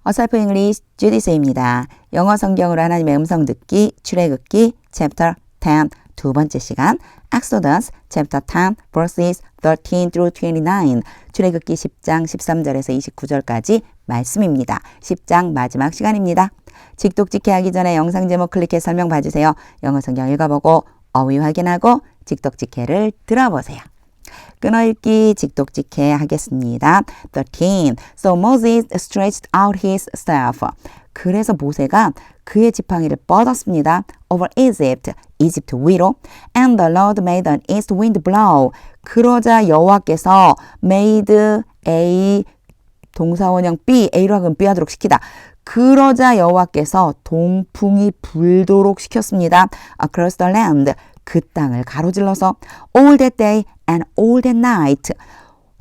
어설프 잉글리시 주디스입니다. 영어 성경으로 하나님의 음성 듣기, 출애굽기, 챕터 10 두 번째 시간, Exodus, chapter 10, verses 13 through 29, 출애굽기 10장 13절에서 29절까지 말씀입니다. 10장 마지막 시간입니다. 직독직해 하기 전에 영상 제목 클릭해 설명 봐주세요. 영어 성경 읽어보고 어휘 확인하고 직독직해를 들어보세요. 끊어읽기 직독직해 하겠습니다. 13. So Moses stretched out his staff. 그래서 모세가 그의 지팡이를 뻗었습니다. Over Egypt, 이집트 위로. And the Lord made an east wind blow. 그러자 여호와께서 made A 동사원형 B, A로 하면 B 하도록 시키다. 그러자 여호와께서 동풍이 불도록 시켰습니다. Across the land. 그 땅을 가로질러서 all that day and all that night.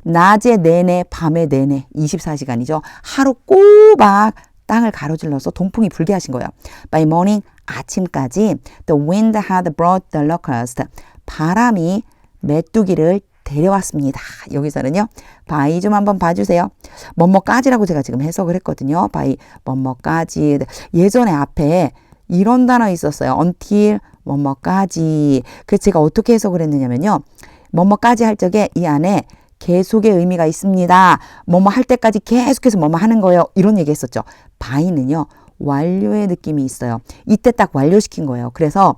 낮에 내내 밤에 내내 24시간이죠. 하루 꼬박 땅을 가로질러서 동풍이 불게 하신 거예요. By morning, 아침까지 the wind had brought the locust. 바람이 메뚜기를 데려왔습니다. 여기서는요. by 좀 한번 봐주세요. 뭐뭐까지라고 제가 지금 해석을 했거든요. by 뭐뭐까지. 예전에 앞에 이런 단어 있었어요. until 뭐뭐까지. 그래서 제가 어떻게 해석을 했느냐면요. 뭐뭐까지 할 적에 이 안에 계속의 의미가 있습니다. 뭐뭐 할 때까지 계속해서 뭐뭐 하는 거예요. 이런 얘기 했었죠. by는요. 완료의 느낌이 있어요. 이때 딱 완료시킨 거예요. 그래서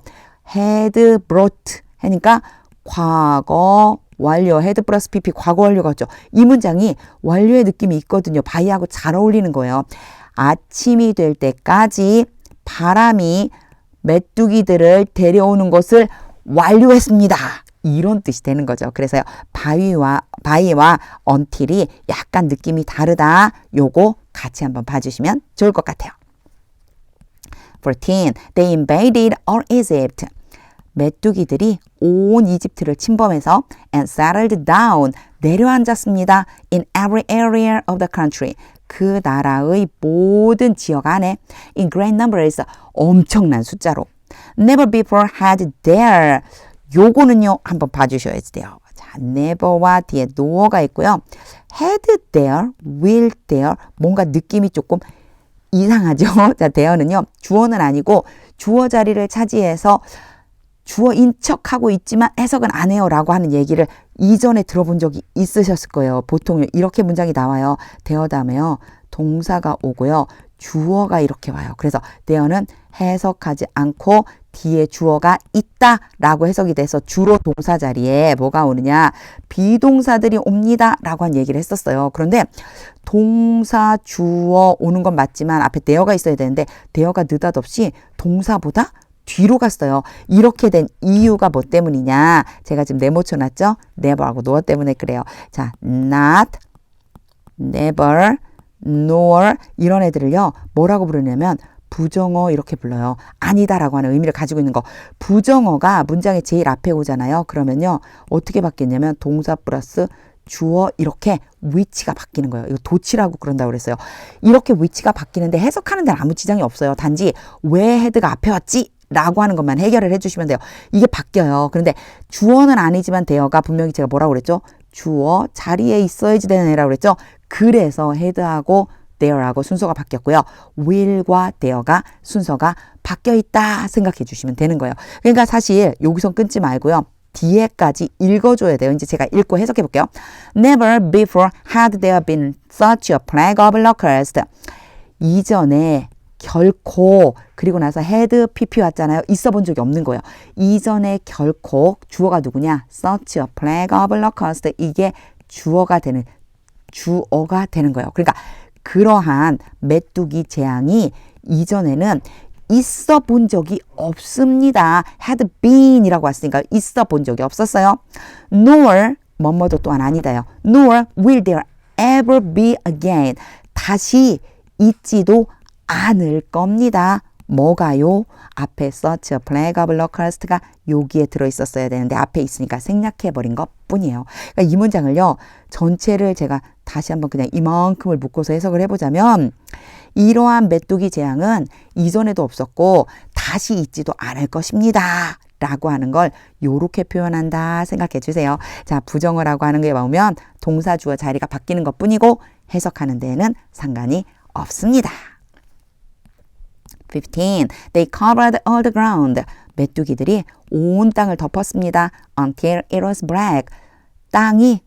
had brought 하니까 과거 완료, had 플러스 pp 과거 완료가 죠. 이 문장이 완료의 느낌이 있거든요. by하고 잘 어울리는 거예요. 아침이 될 때까지 바람이 메뚜기들을 데려오는 것을 완료했습니다. 이런 뜻이 되는 거죠. 그래서요. by와 until이 약간 느낌이 다르다. 요거 같이 한번 봐주시면 좋을 것 같아요. 14. They invaded all Egypt. 메뚜기들이 온 이집트를 침범해서 and settled down. 내려앉았습니다. In every area of the country. 그 나라의 모든 지역 안에 in great numbers. 엄청난 숫자로. Never before had there. 요거는요. 한번 봐주셔야 돼요. 자, never와 뒤에 no가 있고요. had there, will there. 뭔가 느낌이 조금 이상하죠. 자, there는요. 주어는 아니고 주어 자리를 차지해서 주어인 척하고 있지만 해석은 안 해요 라고 하는 얘기를 이전에 들어본 적이 있으셨을 거예요. 보통 이렇게 문장이 나와요. there 다음에요. 동사가 오고요. 주어가 이렇게 와요. 그래서 there는 해석하지 않고 뒤에 주어가 있다 라고 해석이 돼서 주로 동사 자리에 뭐가 오느냐. 비동사들이 옵니다 라고 한 얘기를 했었어요. 그런데 동사 주어 오는 건 맞지만 앞에 there가 있어야 되는데 there가 느닷없이 동사보다 뒤로 갔어요. 이렇게 된 이유가 뭐 때문이냐. 제가 지금 네모쳐놨죠. never하고 nor 때문에 그래요. 자, not, never, nor 이런 애들을요. 뭐라고 부르냐면 부정어 이렇게 불러요. 아니다라고 하는 의미를 가지고 있는 거. 부정어가 문장의 제일 앞에 오잖아요. 그러면요. 어떻게 바뀌냐면 동사 플러스 주어 이렇게 위치가 바뀌는 거예요. 이거 도치라고 그런다고 그랬어요. 이렇게 위치가 바뀌는데 해석하는 데는 아무 지장이 없어요. 단지 왜 헤드가 앞에 왔지? 라고 하는 것만 해결을 해주시면 돼요. 이게 바뀌어요. 그런데 주어는 아니지만 there가 분명히 제가 뭐라고 그랬죠? 주어 자리에 있어야지 되는 애라고 그랬죠? 그래서 head하고 there하고 순서가 바뀌었고요. will과 there가 순서가 바뀌어 있다 생각해 주시면 되는 거예요. 그러니까 사실 여기서 끊지 말고요. 뒤에까지 읽어줘야 돼요. 이제 제가 읽고 해석해 볼게요. Never before had there been such a plague of locusts. 이전에 결코 그리고 나서 had pp 왔잖아요. 있어 본 적이 없는 거예요. 이전에 결코 주어가 누구냐? such a plague of locusts. 이게 주어가 되는 거예요. 그러니까 그러한 메뚜기 재앙이 이전에는 있어 본 적이 없습니다. had been 이라고 왔으니까 있어 본 적이 없었어요. nor 뭐뭐도 또한 아니다요. nor will there ever be again. 다시 있지도 않을 겁니다. 뭐가요? 앞에 such a plague of locust가 여기에 들어있었어야 되는데 앞에 있으니까 생략해버린 것 뿐이에요. 그러니까 이 문장을요. 전체를 제가 다시 한번 그냥 이만큼을 묶어서 해석을 해보자면 이러한 메뚜기 재앙은 이전에도 없었고 다시 있지도 않을 것입니다. 라고 하는 걸 요렇게 표현한다 생각해 주세요. 자, 부정어라고 하는 게 나오면 동사 주어 자리가 바뀌는 것 뿐이고 해석하는 데에는 상관이 없습니다. 15. They covered all the ground. 메뚜기들이 온 땅을 덮었습니다. Until it was black. 땅이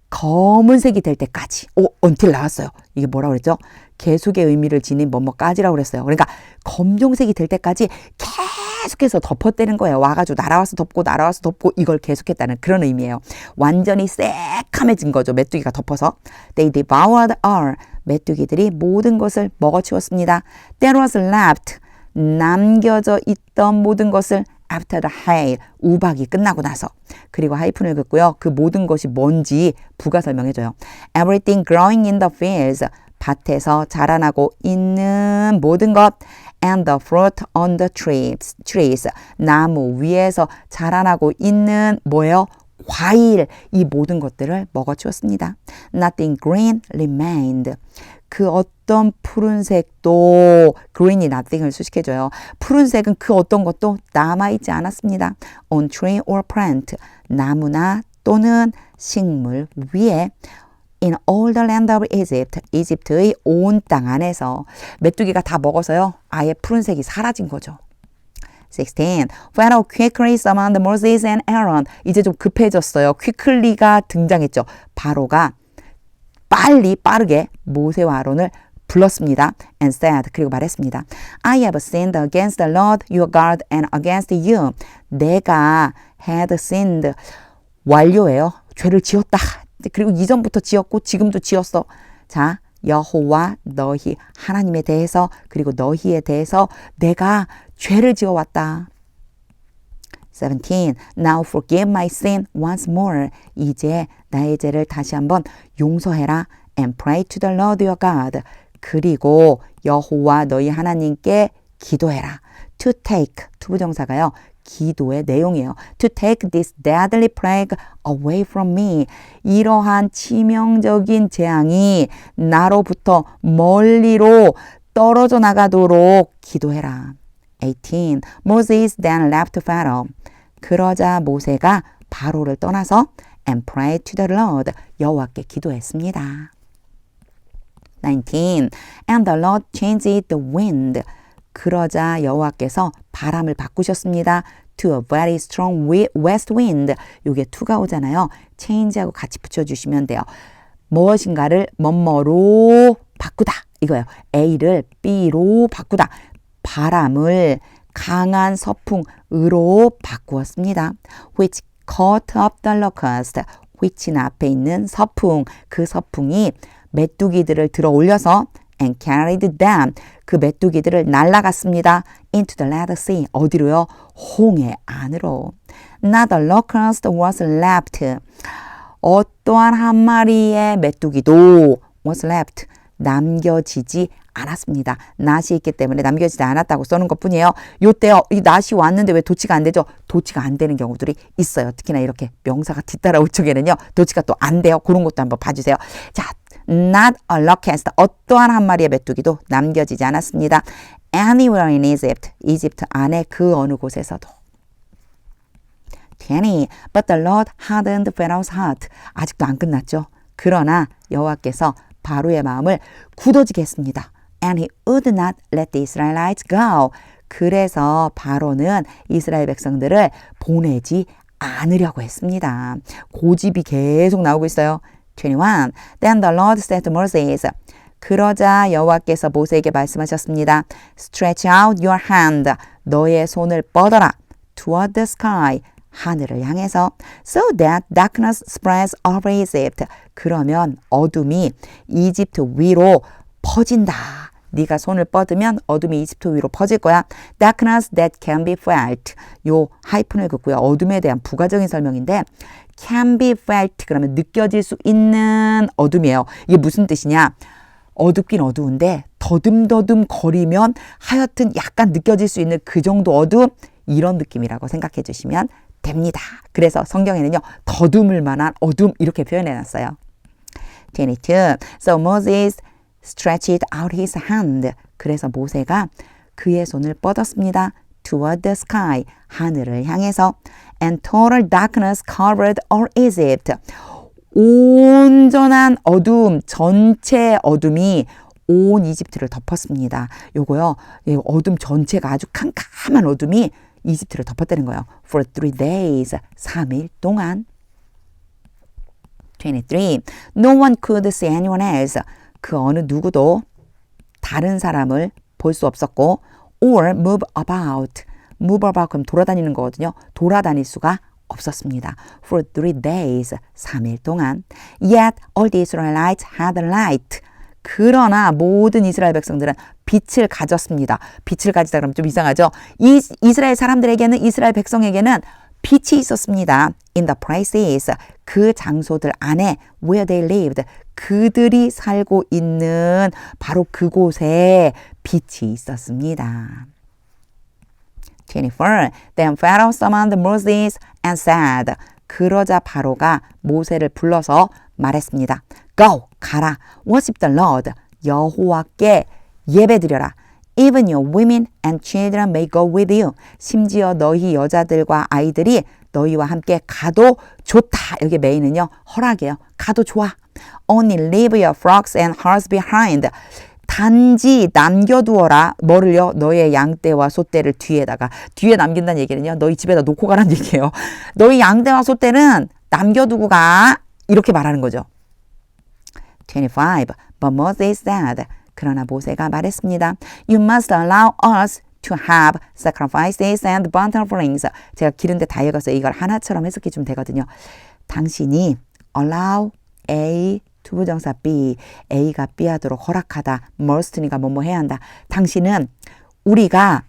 검은색이 될 때까지. until 나왔어요. 이게 뭐라고 그랬죠? 계속의 의미를 지닌 뭐뭐까지라고 그랬어요. 그러니까 검정색이 될 때까지 계속해서 덮었다는 거예요. 와가지고 날아와서 덮고 이걸 계속했다는 그런 의미예요. 완전히 새카매진 거죠. 메뚜기가 덮어서. They devoured all. 메뚜기들이 모든 것을 먹어치웠습니다. There was left. 남겨져 있던 모든 것을 after the hail. 우박이 끝나고 나서. 그리고 하이픈을 긋고요. 그 모든 것이 뭔지 부가 설명해줘요. Everything growing in the fields. 밭에서 자라나고 있는 모든 것. And the fruit on the trees. 나무 위에서 자라나고 있는 뭐예요? 과일. 이 모든 것들을 먹어치웠습니다. Nothing green remained. 그 어떤 푸른색도 green이 nothing을 수식해줘요. 푸른색은 그 어떤 것도 남아있지 않았습니다. On tree or plant. 나무나 또는 식물 위에. In all the land of Egypt. 이집트의 온 땅 안에서. 메뚜기가 다 먹어서요. 아예 푸른색이 사라진 거죠. 16. Pharaoh quickly summoned Moses and Aaron. 이제 좀 급해졌어요. quickly가 등장했죠. 바로가 빠르게 모세와 아론을 불렀습니다. And said, 그리고 말했습니다. I have sinned against the Lord your God and against you. 내가 had sinned. 완료예요. 죄를 지었다. 그리고 이전부터 지었고 지금도 지었어. 자, 여호와 너희 하나님에 대해서 그리고 너희에 대해서 내가 죄를 지어왔다. 17. Now forgive my sin once more. 이제 나의 죄를 다시 한번 용서해라. And pray to the Lord your God. 그리고 여호와 너희 하나님께 기도해라. To take, 투부정사가요. 기도의 내용이에요. To take this deadly plague away from me. 이러한 치명적인 재앙이 나로부터 멀리로 떨어져 나가도록 기도해라. 18. Moses then left Pharaoh. 그러자 모세가 바로를 떠나서 and prayed to the Lord. 여호와께 기도했습니다. 19. And the Lord changed the wind. 그러자 여호와께서 바람을 바꾸셨습니다. To a very strong west wind. 요게 to가 오잖아요. change하고 같이 붙여주시면 돼요. 무엇인가를 뭐뭐로 바꾸다. 이거예요. A를 B로 바꾸다. 바람을 강한 서풍으로 바꾸었습니다. Which caught up the locust. which는 앞에 있는 서풍. 그 서풍이 메뚜기들을 들어 올려서 and carried them. 그 메뚜기들을 날아갔습니다. into the Red Sea. 어디로요? 홍해 안으로. Not a locust was left. 어떠한 한 마리의 메뚜기도 was left. 남겨지지 않았습니다. 낫이 있기 때문에 남겨지지 않았다고 써는 것뿐이에요. 요때요. 이 낫이 왔는데 왜 도치가 안 되죠? 도치가 안 되는 경우들이 있어요. 특히나 이렇게 명사가 뒤따라올 적에는요. 도치가 또 안 돼요. 그런 것도 한번 봐주세요. 자, not a locust. 어떠한 한 마리의 메뚜기도 남겨지지 않았습니다. Anywhere in Egypt. 이집트 안에 그 어느 곳에서도. 20. But the Lord hardened Pharaoh's heart. 아직도 안 끝났죠. 그러나 여호와께서 바로의 마음을 굳어지게 했습니다. And he would not let the Israelites go. 그래서 바로는 이스라엘 백성들을 보내지 않으려고 했습니다. 고집이 계속 나오고 있어요. 21. Then the Lord said to Moses. 그러자 여호와께서 모세에게 말씀하셨습니다. Stretch out your hand. 너의 손을 뻗어라. Toward the sky. 하늘을 향해서 so that darkness spreads over Egypt. 그러면 어둠이 이집트 위로 퍼진다. 네가 손을 뻗으면 어둠이 이집트 위로 퍼질 거야. Darkness that can be felt. 요 하이픈을 긋고요. 어둠에 대한 부가적인 설명인데 can be felt 그러면 느껴질 수 있는 어둠이에요. 이게 무슨 뜻이냐? 어둡긴 어두운데 더듬더듬 거리면 하여튼 약간 느껴질 수 있는 그 정도 어둠 이런 느낌이라고 생각해 주시면 됩니다. 그래서 성경에는요. 더듬을 만한 어둠 이렇게 표현해놨어요. 22. So Moses stretched out his hand. 그래서 모세가 그의 손을 뻗었습니다. Toward the sky. 하늘을 향해서. And total darkness covered all Egypt. 온전한 어둠, 전체 어둠이 온 이집트를 덮었습니다. 요거요. 어둠 전체가 아주 캄캄한 어둠이 이집트를 덮었다는 거예요. For 3 days. 3일 동안. 23. No one could see anyone else. 그 어느 누구도 다른 사람을 볼 수 없었고 or move about. move about 그럼 돌아다니는 거거든요. 돌아다닐 수가 없었습니다. For 3 days. 3일 동안. Yet all the Israelites had light. 그러나 모든 이스라엘 백성들은 빛을 가졌습니다. 빛을 가지다 그러면 좀 이상하죠? 이스라엘 사람들에게는 이스라엘 백성에게는 빛이 있었습니다. In the places. 그 장소들 안에 where they lived. 그들이 살고 있는 바로 그곳에 빛이 있었습니다. 24. Then Pharaoh summoned Moses and said. 그러자 바로가 모세를 불러서 말했습니다. Go, 가라. Worship the Lord. 여호와께 예배드려라. Even your women and children may go with you. 심지어 너희 여자들과 아이들이 너희와 함께 가도 좋다. 여기 메인은요. 허락이에요. 가도 좋아. Only leave your flocks and herds behind. 단지 남겨두어라. 뭐를요? 너의 양떼와 소떼를 뒤에다가. 뒤에 남긴다는 얘기는요. 너희 집에다 놓고 가라는 얘기예요. 너희 양떼와 소떼는 남겨두고 가. 이렇게 말하는 거죠. 25. But Moses said. 그러나 모세가 말했습니다. You must allow us to have sacrifices and burnt offerings. 제가 기른데 다 읽었어요. 이걸 하나처럼 해석해 주면 되거든요. 당신이 allow A 투부정사 B, A가 B 하도록 허락하다. must니까 뭐뭐 해야 한다. 당신은 우리가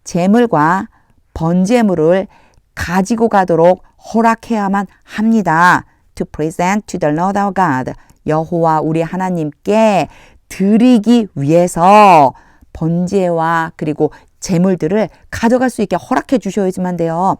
제물과 번제물을 가지고 가도록 허락해야만 합니다. To present to the Lord our God. 여호와 우리 하나님께 드리기 위해서 번제와 그리고 제물들을 가져갈 수 있게 허락해 주셔야지만 돼요.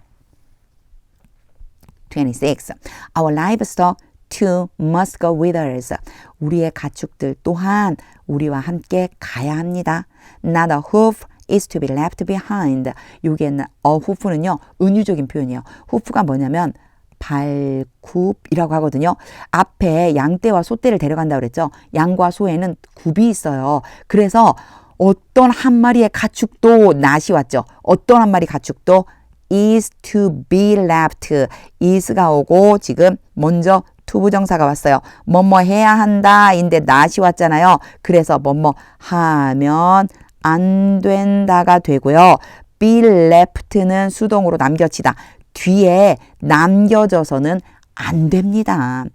26. Our livestock too must go with us. 우리의 가축들 또한 우리와 함께 가야 합니다. Not a hoof is to be left behind. 여기에는 hoof는요 은유적인 표현이에요. hoof가 뭐냐면 발굽이라고 하거든요. 앞에 양떼와 소떼를 데려간다고 그랬죠. 양과 소에는 굽이 있어요. 그래서 어떤 한 마리의 가축도 낫이 왔죠. 어떤 한 마리 가축도 is to be left. is가 오고 지금 먼저 투부정사가 왔어요. 뭐뭐 해야 한다 인데 낫이 왔잖아요. 그래서 뭐뭐 하면 안 된다가 되고요. be left는 수동으로 남겨치다. 뒤에 남겨져서는 안 됩니다.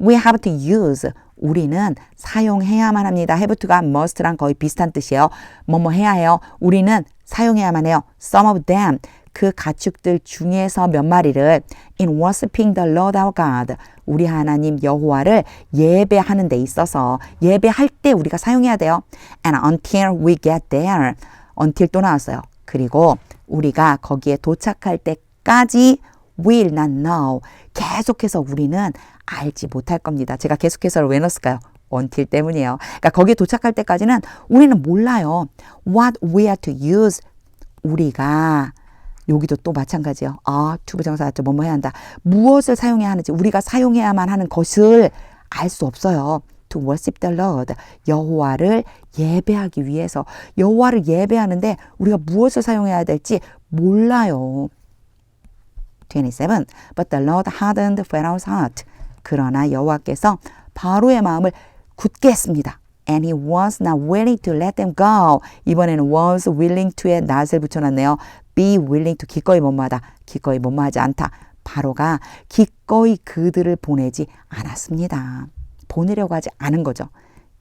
We have to use. 우리는 사용해야만 합니다. have to가 must랑 거의 비슷한 뜻이에요. 뭐뭐 해야 해요. 우리는 사용해야만 해요. Some of them. 그 가축들 중에서 몇 마리를 in worshiping the Lord our God. 우리 하나님 여호와를 예배하는 데 있어서 예배할 때 우리가 사용해야 돼요. And until we get there. until 또 나왔어요. 그리고 우리가 거기에 도착할 때까지 will not know. 계속해서 우리는 알지 못할 겁니다. 제가 계속해서 왜 넣었을까요? until 때문이에요. 그러니까 거기에 도착할 때까지는 우리는 몰라요. What we are to use. 우리가 여기도 또 마찬가지예요. 투부정사 뭐뭐 해야 한다. 무엇을 사용해야 하는지 우리가 사용해야만 하는 것을 알 수 없어요. To worship the Lord. 여호와를 예배하기 위해서. 여호와를 예배하는데 우리가 무엇을 사용해야 될지 몰라요. 27. But the Lord hardened Pharaoh's heart. 그러나 여호와께서 바로의 마음을 굳게 했습니다. And he was not willing to let them go. 이번에는 was willing to에 not을 붙여놨네요. be willing to 기꺼이 뭐뭐하다. 기꺼이 뭐뭐하지 않다. 바로가 기꺼이 그들을 보내지 않았습니다. 보내려고 하지 않은 거죠.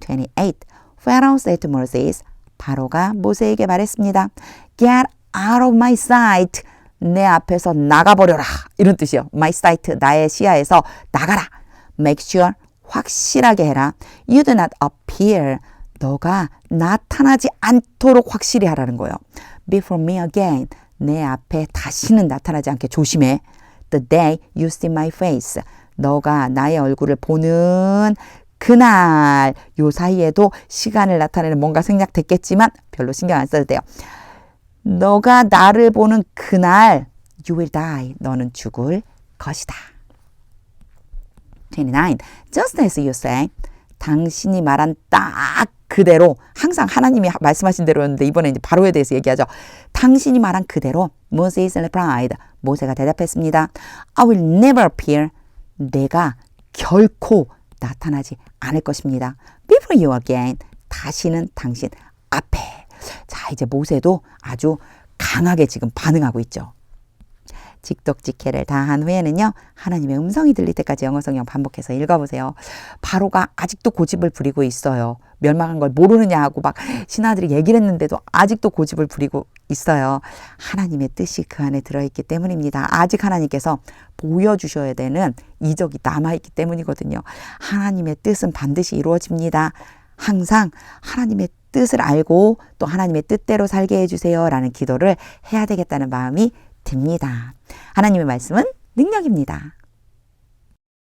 28. Pharaoh said to Moses. 바로가 모세에게 말했습니다. Get out of my sight. 내 앞에서 나가버려라. 이런 뜻이요. My sight, 나의 시야에서 나가라. Make sure, 확실하게 해라. You do not appear. 너가 나타나지 않도록 확실히 하라는 거예요. Before me again. 내 앞에 다시는 나타나지 않게 조심해. The day you see my face. 너가 나의 얼굴을 보는 그날. 요 사이에도 시간을 나타내는 뭔가 생략됐겠지만 별로 신경 안 써도 돼요. 너가 나를 보는 그날 you will die. 너는 죽을 것이다. 29. Just as you say. 당신이 말한 딱 그대로 항상 하나님이 말씀하신 대로였는데 이번에 이제 바로에 대해서 얘기하죠. 당신이 말한 그대로 Moses replied. 모세가 대답했습니다. I will never appear. 내가 결코 나타나지 않을 것입니다. Before you again. 다시는 당신 앞에. 자, 이제 모세도 아주 강하게 지금 반응하고 있죠. 직독직해를 다 한 후에는요. 하나님의 음성이 들릴 때까지 영어 성경 반복해서 읽어보세요. 바로가 아직도 고집을 부리고 있어요. 멸망한 걸 모르느냐 하고 막 신하들이 얘기를 했는데도 아직도 고집을 부리고 있어요. 하나님의 뜻이 그 안에 들어있기 때문입니다. 아직 하나님께서 보여주셔야 되는 이적이 남아있기 때문이거든요. 하나님의 뜻은 반드시 이루어집니다. 항상 하나님의 뜻을 알고 또 하나님의 뜻대로 살게 해주세요 라는 기도를 해야 되겠다는 마음이 듭니다. 하나님의 말씀은 능력입니다.